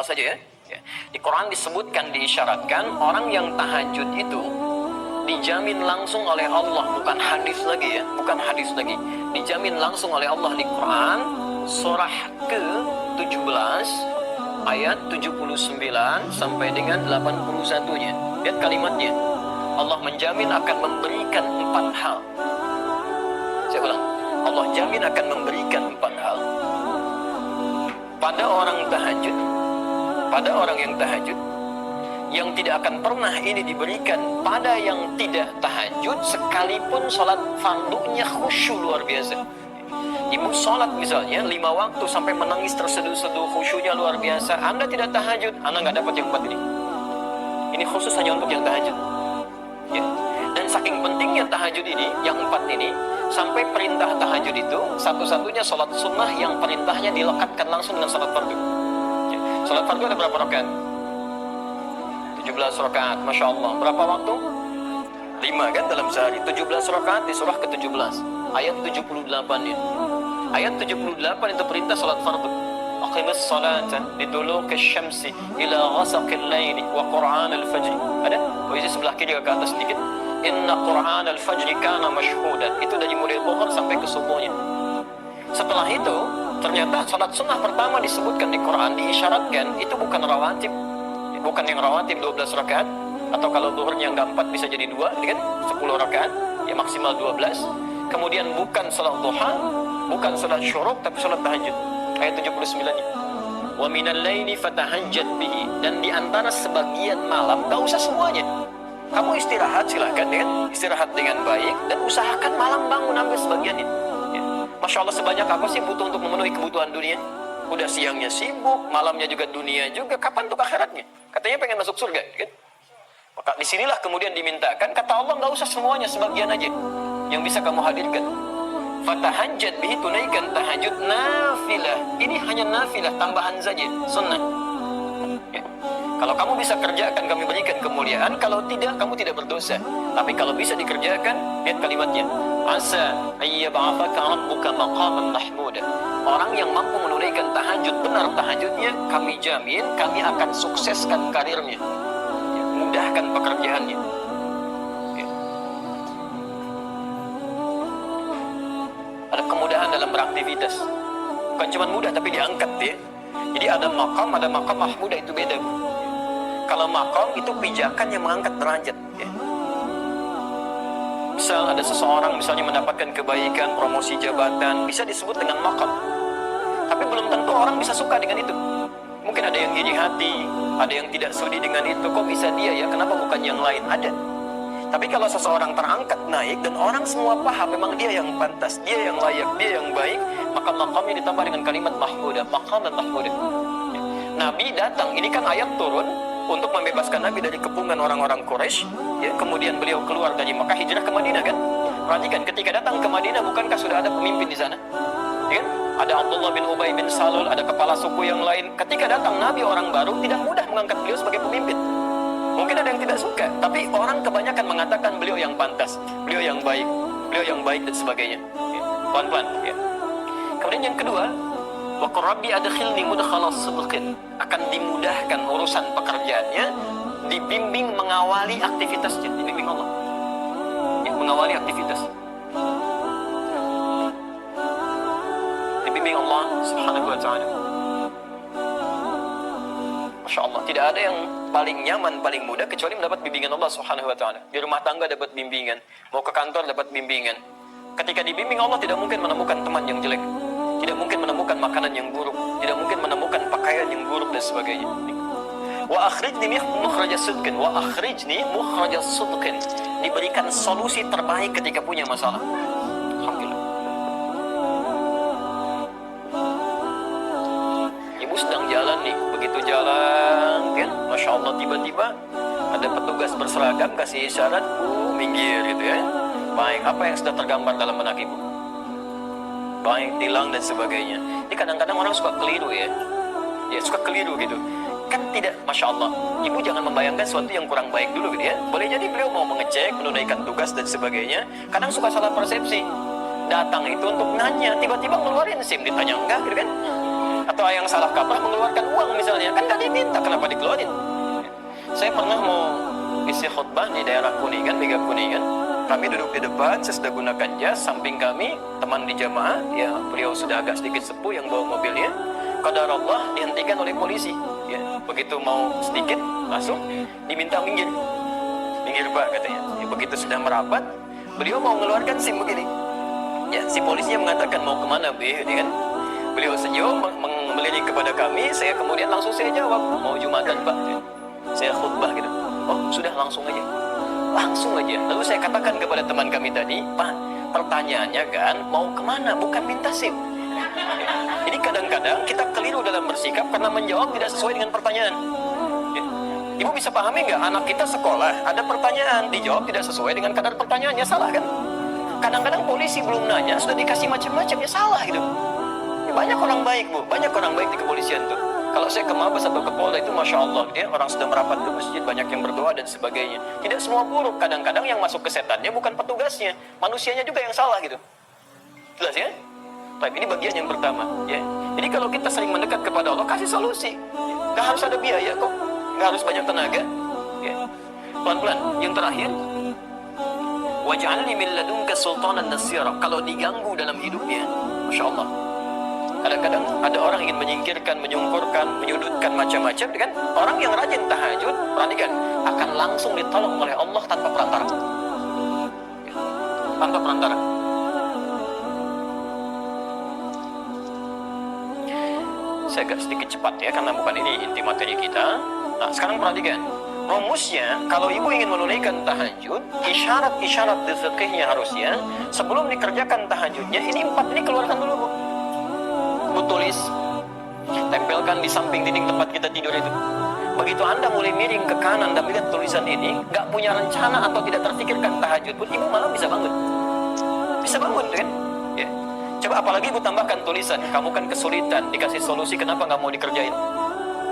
saja ya. Di Quran disebutkan, diisyaratkan orang yang tahajud itu dijamin langsung oleh Allah, bukan hadis lagi ya, bukan hadis lagi. Dijamin langsung oleh Allah di Quran surah ke-17 ayat 79 sampai dengan 81-nya. Lihat kalimatnya. Allah menjamin akan memberikan 4 hal. Saya ulang. Allah jamin akan memberikan 4 hal pada orang tahajud, pada orang yang tahajud, yang tidak akan pernah ini diberikan pada yang tidak tahajud, sekalipun sholat fardunya khusyuk luar biasa. Ibu sholat misalnya 5 waktu sampai menangis terseduh-seduh, khusyuknya luar biasa. Anda tidak tahajud, Anda nggak dapat yang 4 ini. Ini khusus hanya untuk yang tahajud ya. Dan saking pentingnya tahajud ini, yang 4 ini, sampai perintah tahajud itu satu-satunya sholat sunnah yang perintahnya dilekatkan langsung dengan sholat fardu ya. Sholat fardu ada berapa rakaat? 17 rakaat, Masya Allah. Berapa waktu? 5 kan dalam sehari. 17 rakaat di surah ke-17 ayat 78 ya. Ayat 78 itu perintah salat fardu. Aqimus salata liduluki syamsi ila ghasaqil laili wa qur'anal fajri. Ada? Posisi sebelah kiri ke atas sedikit. Inna qur'anal fajri kana mashhudan. Itu dari mulai zuhur sampai ke subuhnya. Setelah itu ternyata salat sunnah pertama disebutkan di Quran, diisyaratkan itu bukan rawatib. Bukan yang rawatib 12 rakaat, atau kalau zuhurnya enggak 4 bisa jadi 2, kan? 10 rakaat, ya maksimal 12. Kemudian bukan salat duha, bukan salat syuruk, tapi salat tahajud. Ayat 79-nya. Wa minal laili fatahajjat bihi, dan di antara sebagian malam, enggak usah semuanya. Kamu istirahat silahkan ya, istirahat dengan baik dan usahakan malam bangun ambil sebagiannya. Ya. Masya Allah, sebanyak apa sih butuh untuk memenuhi kebutuhan dunia? Udah siangnya sibuk, malamnya juga dunia juga. Kapan untuk akhiratnya? Katanya pengen masuk surga, kan? Maka disinilah kemudian dimintakan, kata Allah nggak usah semuanya, sebagian aja yang bisa kamu hadirkan. Fatahajjat bihi, tunaikan tahajud nafilah. Ini hanya nafilah, tambahan saja, sunnah. Ya. Kalau kamu bisa kerjakan, kami berikan kemuliaan. Kalau tidak, kamu tidak berdosa. Tapi kalau bisa dikerjakan, lihat kalimatnya. Asa ayyab'athaka rabbuka maqaman mahmuda. Orang yang mampu menunaikan tahajud, benar tahajudnya, kami jamin, kami akan sukseskan karirnya, ya, mudahkan pekerjaannya. Ya. Ada kemudahan dalam beraktivitas. Bukan cuma mudah, tapi diangkat ya. Jadi ada maqam mahmuda, itu beda. Ya. Kalau maqam itu pijakan yang mengangkat derajat. Ya. Misal ada seseorang misalnya mendapatkan kebaikan, promosi jabatan, bisa disebut dengan maqam. Tapi belum tentu orang bisa suka dengan itu. Mungkin ada yang iri hati, ada yang tidak sudi dengan itu. Kok bisa dia ya? Kenapa bukan yang lain? Ada. Tapi kalau seseorang terangkat naik dan orang semua paham memang dia yang pantas, dia yang layak, dia yang baik, maka maqamnya ditambah dengan kalimat mahmuda, maqam dan mahmuda. Nabi datang, ini kan ayat turun untuk membebaskan Nabi dari kepungan orang-orang Quraisy. Ya, kemudian beliau keluar dari Mekah, hijrah ke Madinah kan? Perhatikan, ketika datang ke Madinah, bukankah sudah ada pemimpin di sana? Ya, ada Abdullah bin Ubay bin Salul, ada kepala suku yang lain. Ketika datang Nabi orang baru, tidak mudah mengangkat beliau sebagai pemimpin. Mungkin ada yang tidak suka, tapi orang kebanyakan mengatakan beliau yang pantas, beliau yang baik dan sebagainya. Ya, pelan-pelan. Ya. Kemudian yang kedua, wa qur rabbi adkhilni mudkhala sidqin, akan dimudahkan urusan pekerjaannya, dibimbing mengawali aktivitasnya, dibimbing Allah. Ya, mengawali aktivitas. Dibimbing Allah Subhanahu wa ta'ala. Masya Allah, tidak ada yang paling nyaman, paling mudah kecuali mendapat bimbingan Allah Subhanahu wa ta'ala. Di rumah tangga dapat bimbingan, mau ke kantor dapat bimbingan. Ketika dibimbing Allah tidak mungkin menemukan teman yang jelek, tidak mungkin menemukan makanan yang buruk, tidak mungkin menemukan pakaian yang buruk dan sebagainya. Wa akhrijni mukhraja sidqin, wa akhrijni mukhraja sidqin. Diberikan solusi terbaik ketika punya masalah. Alhamdulillah. Ibu sedang jalan nih, begitu jalan kan, Masya Allah, tiba-tiba ada petugas berseragam kasih isyarat, minggir gitu ya. Baik, apa yang sudah tergambar dalam benak ibu? Baik, tilang dan sebagainya. Ini kadang-kadang orang suka keliru ya. Ya, suka keliru gitu. Kan tidak, Masya Allah, ibu jangan membayangkan sesuatu yang kurang baik dulu gitu ya. Boleh jadi beliau mau mengecek, menunaikan tugas dan sebagainya. Kadang suka salah persepsi. Datang itu untuk nanya, tiba-tiba ngeluarin SIM, ditanya enggak gitu kan. Atau yang salah kaprah mengeluarkan uang misalnya, kan tadi pernah mau isi khutbah di daerah Kuningan, Mega Kuningan. Kami duduk di depan, saya sudah gunakan jas. Samping kami teman di jamaah, ya beliau sudah agak sedikit sepuh yang bawa mobilnya. Qadarullah dihentikan oleh polisi. Ya, begitu mau sedikit langsung diminta minggir. Minggir Pak katanya. Ya, begitu sudah merapat, beliau mau mengeluarkan SIM begini. Ya, si polisinya mengatakan mau kemana B, kan? Beliau senyum melirik kepada kami. Saya kemudian langsung saya jawab, mau Jumatan Pak. Saya khutbah gitu. Oh sudah langsung aja. Langsung aja. Lalu saya katakan kepada teman kami tadi, Pak, pertanyaannya kan mau kemana, bukan minta SIM. Jadi kadang-kadang kita keliru dalam bersikap karena menjawab tidak sesuai dengan pertanyaan. Ibu bisa pahami nggak? Anak kita sekolah, ada pertanyaan, dijawab tidak sesuai dengan kadar pertanyaannya, salah kan? Kadang-kadang polisi belum nanya, sudah dikasih macam-macam, ya salah gitu. Ya, banyak orang baik Bu, banyak orang baik di kepolisian tuh. Kalau saya ke Mabes atau ke Polda itu Masya Allah, ya, orang sudah merapat ke masjid, banyak yang berdoa dan sebagainya. Tidak semua buruk, kadang-kadang yang masuk ke setannya bukan petugasnya, manusianya juga yang salah gitu. Jelas ya? Tapi ini bagian yang pertama ya. Jadi kalau kita sering mendekat kepada Allah, kasih solusi. Gak harus ada biaya kok, gak harus banyak tenaga ya. Pelan-pelan. Yang terakhir, waj'alni min ladunka sultanan nasira. Kalau diganggu dalam hidupnya, Masya Allah, kadang-kadang ada orang ingin menyingkirkan, menyungkurkan, menyudutkan macam-macam, kan? Orang yang rajin tahajud, perhatikan, akan langsung ditolong oleh Allah tanpa perantara. Tanpa perantara. Saya agak sedikit cepat ya, karena bukan ini inti materi kita. Nah, sekarang perhatikan. Rumusnya, kalau ibu ingin menunaikan tahajud, isyarat-isyarat di fikihnya harusnya, sebelum dikerjakan tahajudnya, ini 4 ini keluarkan dulu Bu. Bu tulis, tempelkan di samping dinding tempat kita tidur itu. Begitu Anda mulai miring ke kanan dan melihat tulisan ini, gak punya rencana atau tidak terfikirkan tahajud pun, ibu malah bisa bangun. Bisa bangun kan? Ya. Coba apalagi ibu tambahkan tulisan, kamu kan kesulitan, dikasih solusi kenapa gak mau dikerjain.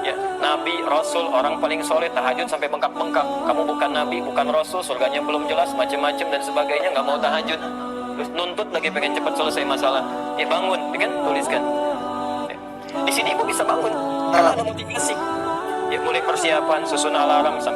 Ya, Nabi, Rasul, orang paling soleh tahajud sampai bengkak-bengkak. Kamu bukan Nabi, bukan Rasul, surganya belum jelas, macam-macam dan sebagainya, gak mau tahajud. Terus nuntut lagi pengen cepat selesai masalah. Ya bangun, kan? Tuliskan. Di sini ibu bisa bangun karena ada motivasi. Ya mulai persiapan, susun alarm sampai